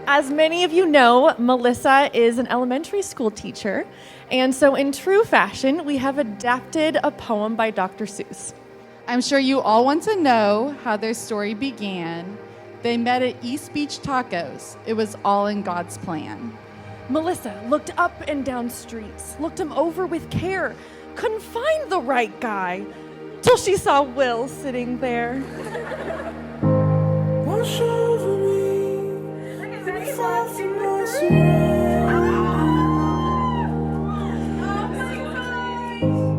As many of you know, Willissa is an elementary school teacher, and so in true fashion, we have adapted a poem by Dr. Seuss. I'm sure you all want to know how their story began. They met at East Beach Tacos. It was all in God's plan. Willissa looked up and down streets, looked him over with care, couldn't find the right guy, till she saw Will sitting there. Wash over me, and fall from my surroundings.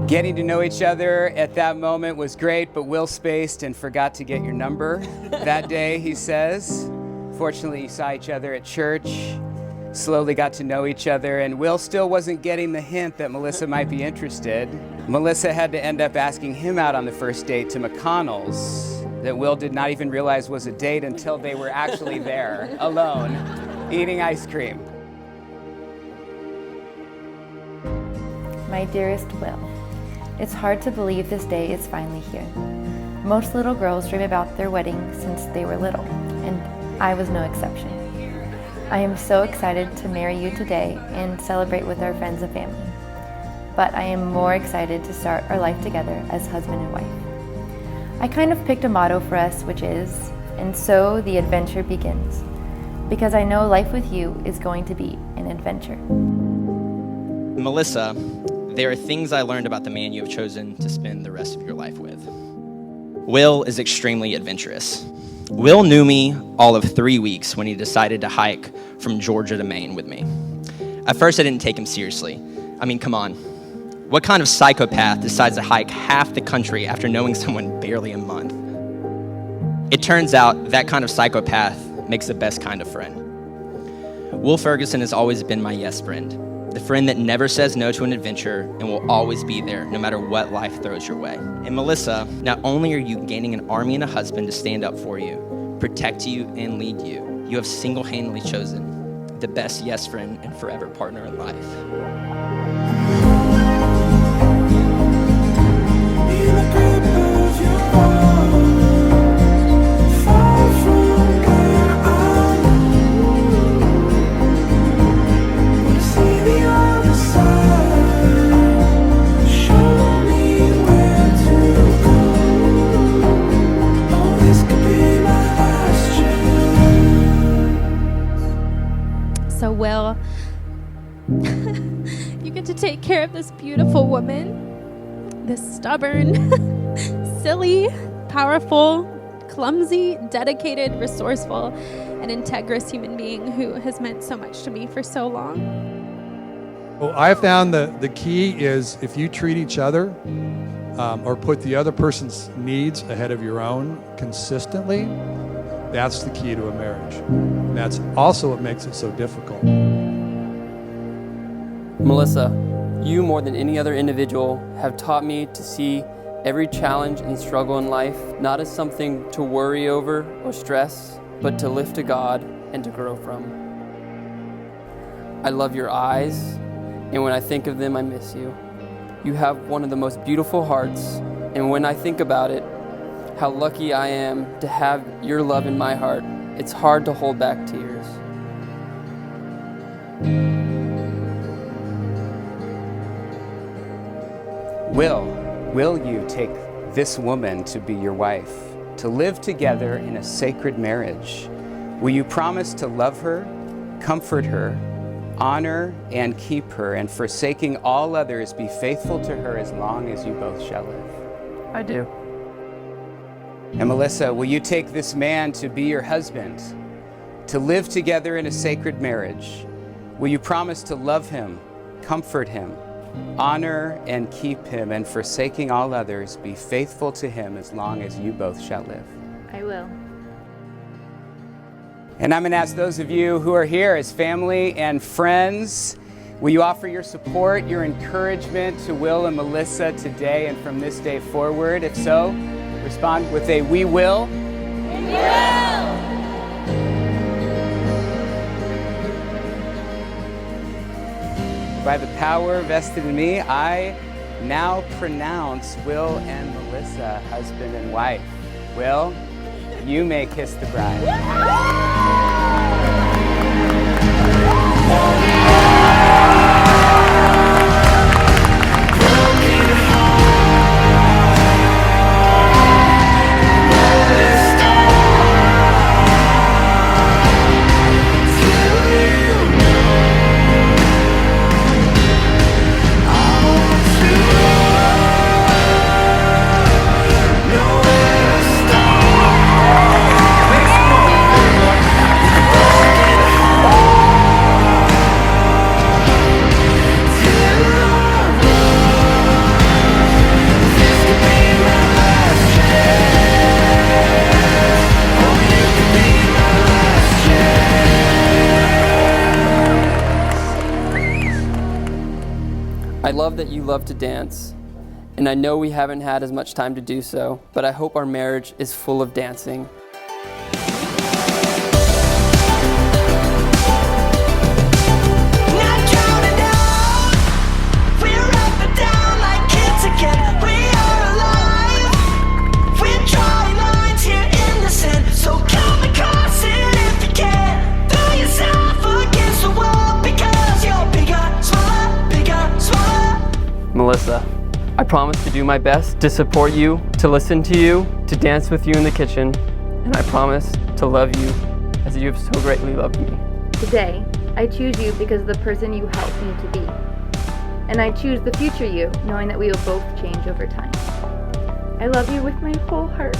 Getting to know each other at that moment was great, but Will spaced and forgot to get your number that day, he says. Fortunately, you saw each other at church, slowly got to know each other, and Will still wasn't getting the hint that Willissa might be interested. Willissa had to end up asking him out on the first date to McConnell's that Will did not even realize was a date until they were actually there, alone, eating ice cream. My dearest Will, it's hard to believe this day is finally here. Most little girls dream about their wedding since they were little, and I was no exception. I am so excited to marry you today and celebrate with our friends and family. But I am more excited to start our life together as husband and wife. I kind of picked a motto for us, which is, and so the adventure begins. Because I know life with you is going to be an adventure. Willissa, there are things I learned about the man you have chosen to spend the rest of your life with. Will is extremely adventurous. Will knew me all of 3 weeks when he decided to hike from Georgia to Maine with me. At first, I didn't take him seriously. I mean, come on. What kind of psychopath decides to hike half the country after knowing someone barely a month? It turns out that kind of psychopath makes the best kind of friend. Will Ferguson has always been my yes friend, the friend that never says no to an adventure and will always be there no matter what life throws your way. And Willissa, not only are you gaining an army and a husband to stand up for you, protect you, and lead you, you have single-handedly chosen the best yes friend and forever partner in life. In the grip of your arms, far from where I wanna see the other side. Show me where to go. Oh, this could be my last chance. So Will, you get to take care of this beautiful woman, this stubborn, silly, powerful, clumsy, dedicated, resourceful, and integrous human being who has meant so much to me for so long. Well, I found the key is if you treat each other or put the other person's needs ahead of your own consistently, that's the key to a marriage. And that's also what makes it so difficult. Willissa, you more than any other individual have taught me to see every challenge and struggle in life not as something to worry over or stress, but to lift to God and to grow from. I love your eyes, and when I think of them, I miss you. You have one of the most beautiful hearts, and when I think about it, how lucky I am to have your love in my heart, it's hard to hold back tears. Will you take this woman to be your wife, to live together in a sacred marriage? Will you promise to love her, comfort her, honor and keep her, and forsaking all others, be faithful to her as long as you both shall live? I do. And Willissa, will you take this man to be your husband, to live together in a sacred marriage? Will you promise to love him, comfort him, honor and keep him, and forsaking all others, be faithful to him as long as you both shall live? I will. And I'm going to ask those of you who are here as family and friends, will you offer your support, your encouragement to Will and Willissa today and from this day forward? If so, respond with a "we will." We will! By the power vested in me, I now pronounce Will and Willissa husband and wife. Will, you may kiss the bride. love that you love to dance. And I know we haven't had as much time to do so, but I hope our marriage is full of dancing. Melissa, I promise to do my best to support you, to listen to you, to dance with you in the kitchen, and I promise to love you as you have so greatly loved me. Today, I choose you because of the person you helped me to be. And I choose the future you, knowing that we will both change over time. I love you with my whole heart.